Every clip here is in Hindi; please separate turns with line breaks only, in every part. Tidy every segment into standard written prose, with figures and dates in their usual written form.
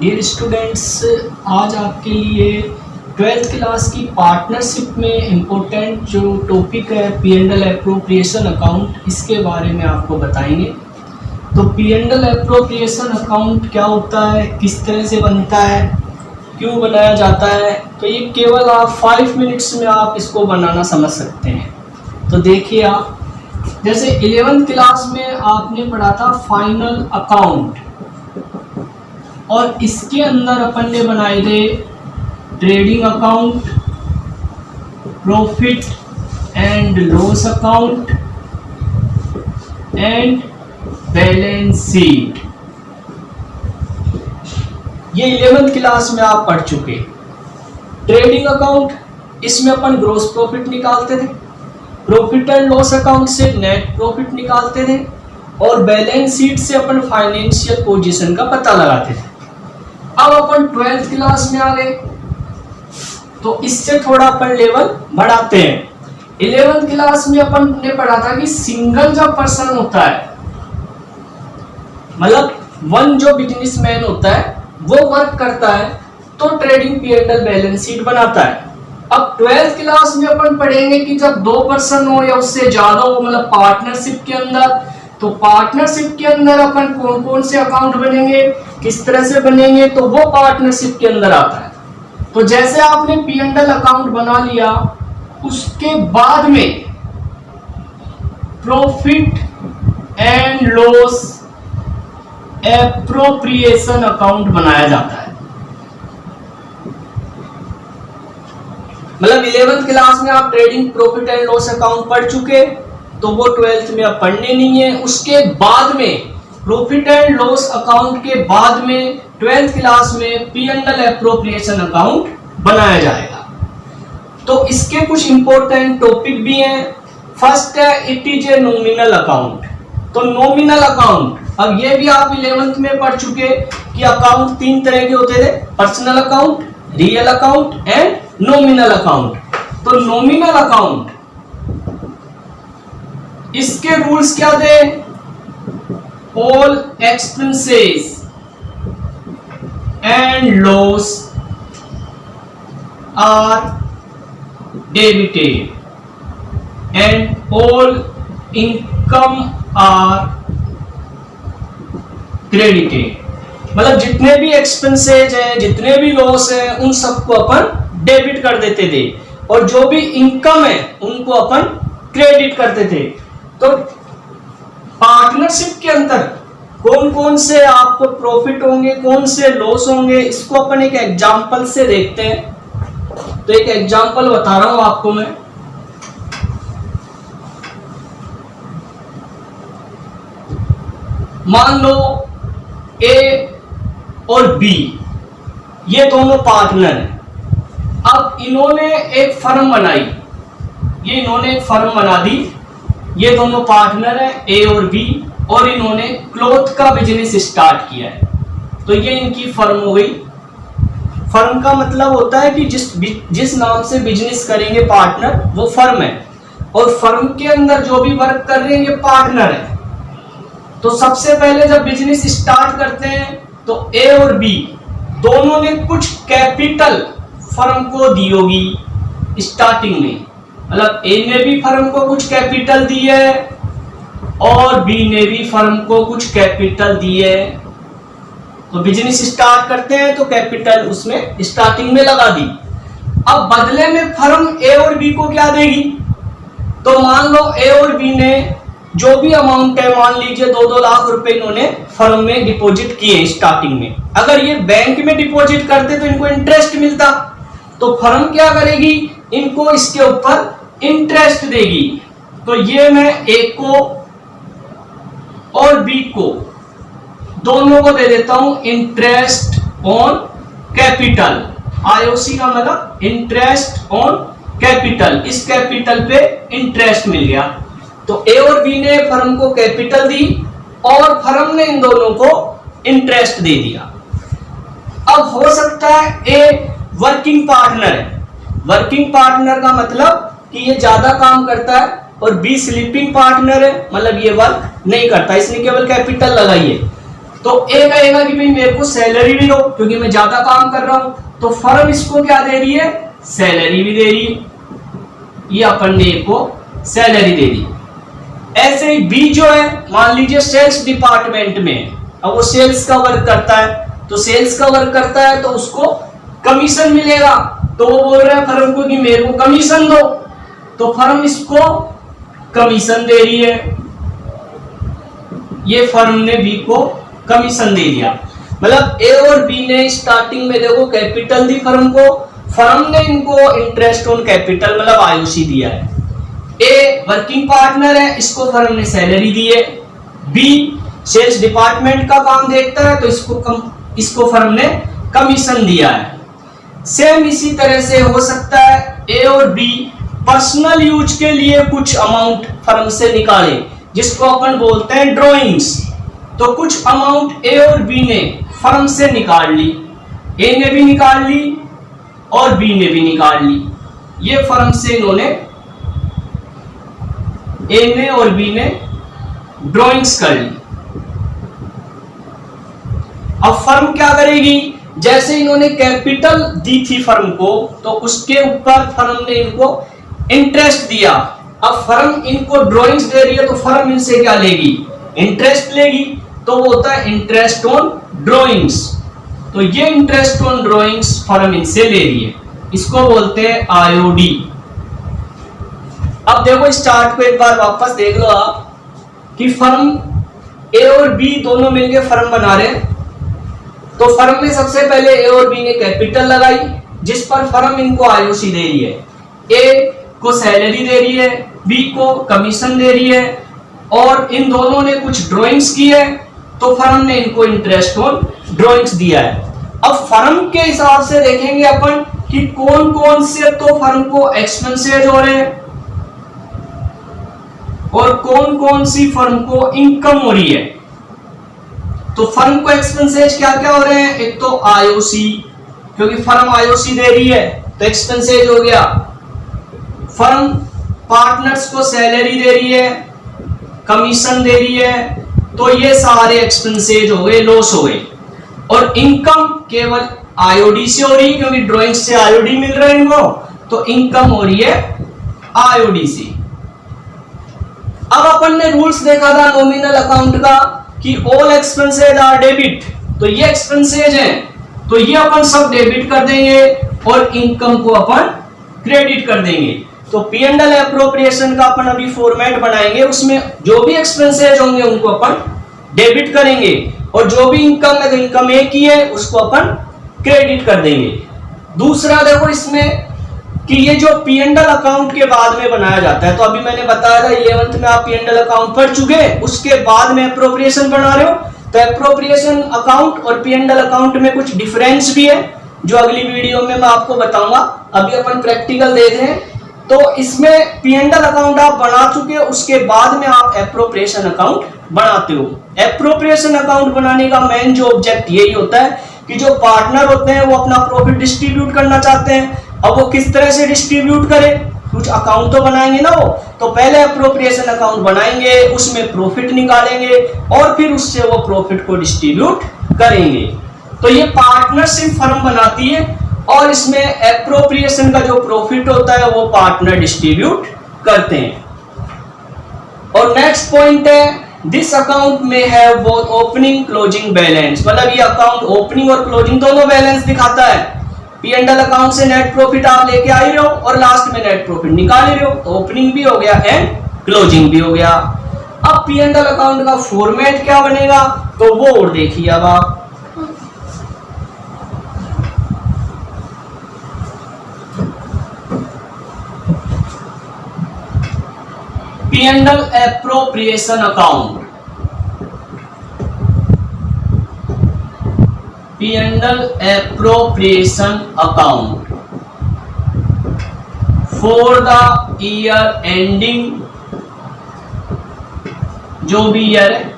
डियर स्टूडेंट्स, आज आपके लिए 12th क्लास की पार्टनरशिप में इम्पोर्टेंट जो टॉपिक है P&L एप्रोप्रिएशन अकाउंट, इसके बारे में आपको बताएंगे। तो P&L एप्रोप्रिएशन अकाउंट क्या होता है, किस तरह से बनता है, क्यों बनाया जाता है, तो ये केवल आप 5 मिनट्स में आप इसको बनाना समझ सकते हैं। तो देखिए, आप जैसे 11th क्लास में आपने पढ़ा था फाइनल अकाउंट, और इसके अंदर अपन ने बनाए थे trading account, profit and loss account and balance sheet. ये 11th क्लास में आप पढ़ चुके। ट्रेडिंग अकाउंट, इसमें अपन ग्रॉस प्रॉफिट निकालते थे, प्रॉफिट एंड लॉस अकाउंट से नेट प्रॉफिट निकालते थे, और बैलेंस शीट से अपन फाइनेंशियल पोजीशन का पता लगाते थे। अब अपन 12th क्लास में आ गए, तो इससे थोड़ा अपन लेवल बढ़ाते हैं। 11th क्लास में अपन ने पढ़ा था कि सिंगल जब पर्सन होता है, मतलब वन जो बिजनेसमैन होता है वो वर्क करता है, तो ट्रेडिंग P&L बैलेंस शीट बनाता है। अब 12th क्लास में अपन पढ़ेंगे कि जब 2 पर्सन हो या उससे ज्यादा हो, मतलब पार्टनरशिप के अंदर, तो पार्टनरशिप के अंदर अपन कौन कौन से अकाउंट बनेंगे, किस तरह से बनेंगे, तो वो पार्टनरशिप के अंदर आता है। तो जैसे आपने P&L अकाउंट बना लिया, उसके बाद में profit and loss appropriation account बनाया जाता है। मतलब 11th क्लास में आप trading profit and loss account पढ़ चुके, तो वो 12th में अब पढ़ने नहीं है। उसके बाद में प्रॉफिट एंड लॉस अकाउंट के बाद में 12th क्लास में P&L एप्रोप्रिएशन अकाउंट बनाया जाएगा। तो इसके कुछ इंपॉर्टेंट टॉपिक भी हैं। फर्स्ट है it is a nominal account. तो नॉमिनल अकाउंट, अब ये भी आप 11th में पढ़ चुके कि अकाउंट 3 तरह के होते थे, personal account, real account and nominal account. तो नॉमिनल अकाउंट, इसके रूल्स क्या थे? All expenses and loss are debited and all income are credited. मतलब जितने भी एक्सपेंसेज हैं, जितने भी लॉस हैं, उन सबको अपन डेबिट कर देते थे, और जो भी इनकम है उनको अपन क्रेडिट करते थे। तो पार्टनरशिप के अंदर कौन कौन से आपको प्रॉफिट होंगे, कौन से लॉस होंगे, इसको अपन एक एग्जांपल से देखते हैं। तो एक एग्जांपल बता रहा हूं आपको मैं। मान लो ए और बी, ये दोनों पार्टनर हैं। अब इन्होंने एक फर्म बनाई, ये इन्होंने एक फर्म बना दी। ये दोनों पार्टनर हैं ए और बी, और इन्होंने क्लॉथ का बिजनेस स्टार्ट किया है। तो ये इनकी फर्म हो गई। फर्म का मतलब होता है कि जिस नाम से बिजनेस करेंगे पार्टनर, वो फर्म है, और फर्म के अंदर जो भी वर्क कर रहे हैं ये पार्टनर है। तो सबसे पहले जब बिजनेस स्टार्ट करते हैं, तो ए और बी दोनों ने कुछ कैपिटल फर्म को दी होगी स्टार्टिंग में। मतलब ए ने भी फर्म को कुछ कैपिटल दी है, और बी ने भी फर्म को कुछ कैपिटल दी है। तो बिजनेस स्टार्ट करते हैं तो कैपिटल उसमें स्टार्टिंग में लगा दी। अब बदले में फर्म ए और बी को क्या देगी? तो मान लो ए और बी ने जो भी अमाउंट है, मान लीजिए 2-2 लाख रुपए इन्होंने फर्म में डिपॉजिट किए स्टार्टिंग में। अगर ये बैंक में डिपॉजिट करते तो इनको इंटरेस्ट मिलता, तो फर्म क्या करेगी? इनको इसके ऊपर इंटरेस्ट देगी। तो ये मैं ए को और बी को दोनों को दे देता हूं इंटरेस्ट ऑन कैपिटल। IOC का मतलब इंटरेस्ट ऑन कैपिटल। इस कैपिटल पे इंटरेस्ट मिल गया। तो ए और बी ने फर्म को कैपिटल दी, और फर्म ने इन दोनों को इंटरेस्ट दे दिया। अब हो सकता है ए वर्किंग पार्टनर है। वर्किंग पार्टनर का मतलब कि ये ज्यादा काम करता है, और बी स्लीपिंग पार्टनर है, मतलब ये वर्क नहीं करता, इसने केवल कैपिटल लगाई है। तो ए कहेगा कि भाई मेरे को सैलरी भी दो क्योंकि मैं ज्यादा काम कर रहा हूं, तो फर्म इसको क्या दे रही है, सैलरी भी दे रही है, ये अपन ने को सैलरी दे दी। ऐसे ही बी जो है, मान लीजिए सेल्स डिपार्टमेंट में, अब वो सेल्स का वर्क करता है, तो सेल्स का वर्क करता है तो उसको कमीशन मिलेगा, तो वो बोल रहा है फर्म को कि मेरे को कमीशन दो, तो फर्म इसको कमीशन दे रही है, ये फर्म ने बी को कमीशन दे दिया। मतलब ए और बी ने स्टार्टिंग में देखो कैपिटल दी फर्म को, फर्म ने इनको इंटरेस्ट ऑन कैपिटल मतलब आईओसी दिया है। ए वर्किंग पार्टनर है, इसको फर्म ने सैलरी दी है। बी सेल्स डिपार्टमेंट का काम देखता है, तो इसको फर्म ने कमीशन दिया है। सेम इसी तरह से हो सकता है ए और बी पर्सनल यूज के लिए कुछ अमाउंट फर्म से निकाले, जिसको अपन बोलते हैं ड्रॉइंग्स। तो कुछ अमाउंट ए और बी ने फर्म से निकाल ली, ए ने भी निकाल ली और बी ने भी निकाल ली। ये फर्म से इन्होंने, ए ने और बी ने ड्रॉइंग्स कर ली। अब फर्म क्या करेगी, जैसे इन्होंने कैपिटल दी थी फर्म को, तो उसके ऊपर फर्म ने इनको इंटरेस्ट दिया। अब फर्म इनको ड्रॉइंग्स दे रही है, तो फर्म इनसे क्या लेगी, इंटरेस्ट लेगी, तो वो होता है इंटरेस्ट ऑन ड्रॉइंग्स। तो ये इंटरेस्ट ऑन ड्रॉइंग्स फर्म इनसे ले रही है, इसको बोलते हैं आईओडी। अब देखो इस चार्ट को एक बार वापस देख लो आप कि फर्म ए और बी दोनों मिलकर फर्म बना रहे हैं। तो फर्म में सबसे पहले ए और बी ने कैपिटल लगाई, जिस पर फर्म इनको आईओसी दे रही है। ए को सैलरी दे रही है, बी को कमीशन दे रही है, और इन दोनों ने कुछ ड्राइंग्स की है, तो फर्म ने इनको इंटरेस्ट ऑन ड्राइंग्स दिया है। अब फर्म के हिसाब से देखेंगे अपन कि कौन कौन से तो फर्म को एक्सपेंसेज हो रहे हैं और कौन कौन सी फर्म को इनकम हो रही है। तो फर्म को एक्सपेंसेज क्या क्या हो रहे हैं, एक तो आईओसी, क्योंकि फर्म आईओसी दे रही है तो एक्सपेंसेज हो गया। फर्म पार्टनर्स को सैलरी दे रही है, कमीशन दे रही है, तो ये सारे एक्सपेंसेज हो गए, लॉस हो गए। और इनकम केवल आईओडी से हो रही है, क्योंकि ड्राइंग से आईओडी मिल रहा है इनको, तो इनकम हो रही है आईओडी से। अब अपन ने रूल्स देखा था नॉमिनल अकाउंट का कि ऑल एक्सपेंसेज आर डेबिट, तो ये एक्सपेंसेज हैं, तो ये अपन सब डेबिट कर देंगे और इनकम को अपन क्रेडिट कर देंगे। तो पी एंड एल एप्रोप्रिएशन का अपन अभी फॉर्मेट बनाएंगे, उसमें जो भी एक्सपेंसेज होंगे उनको अपन डेबिट करेंगे, और जो भी इनकम है, तो इनकम एक ही है, उसको अपन क्रेडिट कर देंगे। दूसरा देखो इसमें कि ये जो पी एंड एल अकाउंट के बाद में बनाया जाता है, तो अभी मैंने बताया था 11th में आप पी एंड एल अकाउंट पढ़ चुके, उसके बाद में एप्रोप्रिएशन बना रहे हो। तो एप्रोप्रिएशन अकाउंट और पी एंड एल अकाउंट में कुछ डिफरेंस भी है, जो अगली वीडियो में मैं आपको बताऊंगा। अभी अपन प्रैक्टिकल देख रहे हैं। तो इसमें पी एंड एल अकाउंट आप बना चुके हो, उसके बाद में आप एप्रोप्रिएशन अकाउंट बनाते हो। एप्रोप्रिएशन अकाउंट बनाने का मेन जो ऑब्जेक्ट यही होता है कि जो पार्टनर होते हैं वो अपना प्रॉफिट डिस्ट्रीब्यूट करना चाहते हैं। अब वो किस तरह से डिस्ट्रीब्यूट करें, कुछ अकाउंट तो बनाएंगे ना वो, तो पहले एप्रोप्रिएशन अकाउंट बनाएंगे, उसमें प्रॉफिट निकालेंगे और फिर उससे वो प्रॉफिट को डिस्ट्रीब्यूट करेंगे। तो ये पार्टनरशिप फर्म बनाती है और इसमें एप्रोप्रिएशन का जो प्रॉफिट होता है वो पार्टनर डिस्ट्रीब्यूट करते हैं। और नेक्स्ट पॉइंट है दिस अकाउंट में है बोथ ओपनिंग क्लोजिंग बैलेंस, मतलब ये अकाउंट ओपनिंग और क्लोजिंग दोनों बैलेंस दिखाता है। पी एंड एल अकाउंट से नेट प्रॉफिट आप लेके आ रहे हो और लास्ट में नेट प्रॉफिट निकाल रहे हो, तो ओपनिंग भी हो गया एंड क्लोजिंग भी हो गया। अब पी एंड एल अकाउंट का फॉर्मेट क्या बनेगा, तो वो और देखिए अब आप। P and L appropriation account, P and L appropriation account for the year ending, जो भी ईयर है।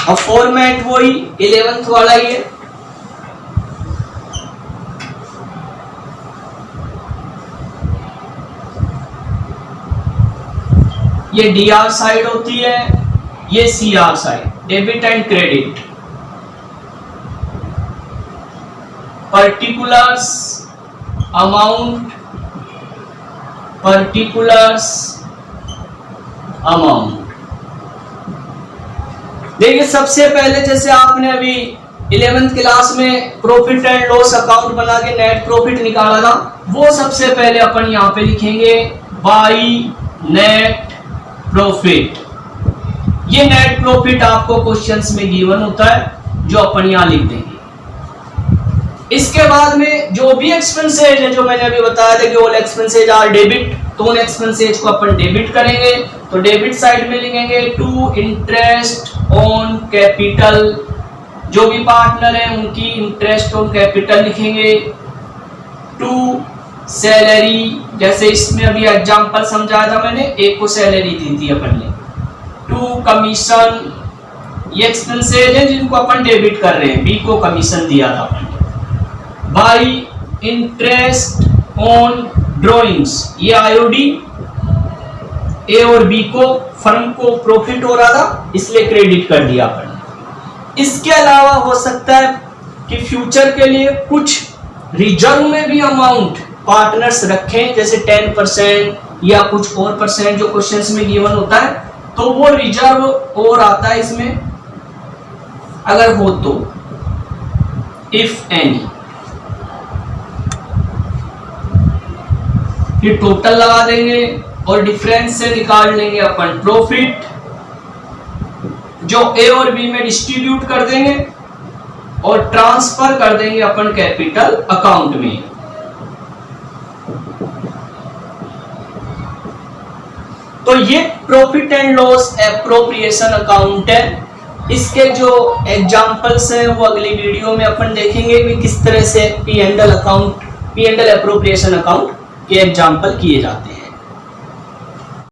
अब फॉर्मेट वही 11th वाला ही है। ये डी आर साइड होती है, ये C R side. Debit and credit, particulars amount, particulars amount। देखिए सबसे पहले जैसे आपने अभी 11th क्लास में प्रॉफिट एंड लॉस अकाउंट बना के नेट प्रॉफिट निकाला था, वो सबसे पहले अपन यहाँ पे लिखेंगे बाई नेट प्रॉफिट। ये नेट प्रॉफिट आपको क्वेश्चंस में गिवन होता है, जो अपन यहाँ लिख देंगे। इसके बाद में जो भी एक्सपेंसेज है, जो मैंने अभी बताया था कि ऑल एक्सपेंसेज आर डेबिट, तो उन एक्सपेंसेज को अपन डेबिट करेंगे। तो डेबिट साइड में लिखेंगे टू इंटरेस्ट ऑन कैपिटल, जो भी पार्टनर है उनकी इंटरेस्ट ऑन कैपिटल लिखेंगे। टू सैलरी, जैसे इसमें अभी एग्जांपल समझाया था मैंने, एक को सैलरी दी थी अपन ने। टू कमीशन, ये एक्सपेंसेज है जिनको अपन डेबिट कर रहे हैं, बी को कमीशन दिया था अपन ने। बाई इंटरेस्ट ऑन ड्रॉइंग्स, ये आईओडी, ए और बी को फर्म को प्रॉफिट हो रहा था इसलिए क्रेडिट कर दिया अपन। इसके अलावा हो सकता है कि फ्यूचर के लिए कुछ रिजर्व में भी अमाउंट पार्टनर्स रखें, जैसे 10% या कुछ और परसेंट जो क्वेश्चंस में गिवन होता है, तो वो रिजर्व और आता है इसमें अगर हो तो, इफ एनी। फिर टोटल लगा देंगे और डिफरेंस से निकाल लेंगे अपन प्रॉफिट, जो ए और बी में डिस्ट्रीब्यूट कर देंगे और ट्रांसफर कर देंगे अपन कैपिटल अकाउंट में। तो ये profit and loss appropriation account है। इसके जो एग्जांपल्स हैं वो अगली वीडियो में अपन देखेंगे कि किस तरह से P and L account, P and L appropriation account के एग्जाम्पल किए जाते हैं।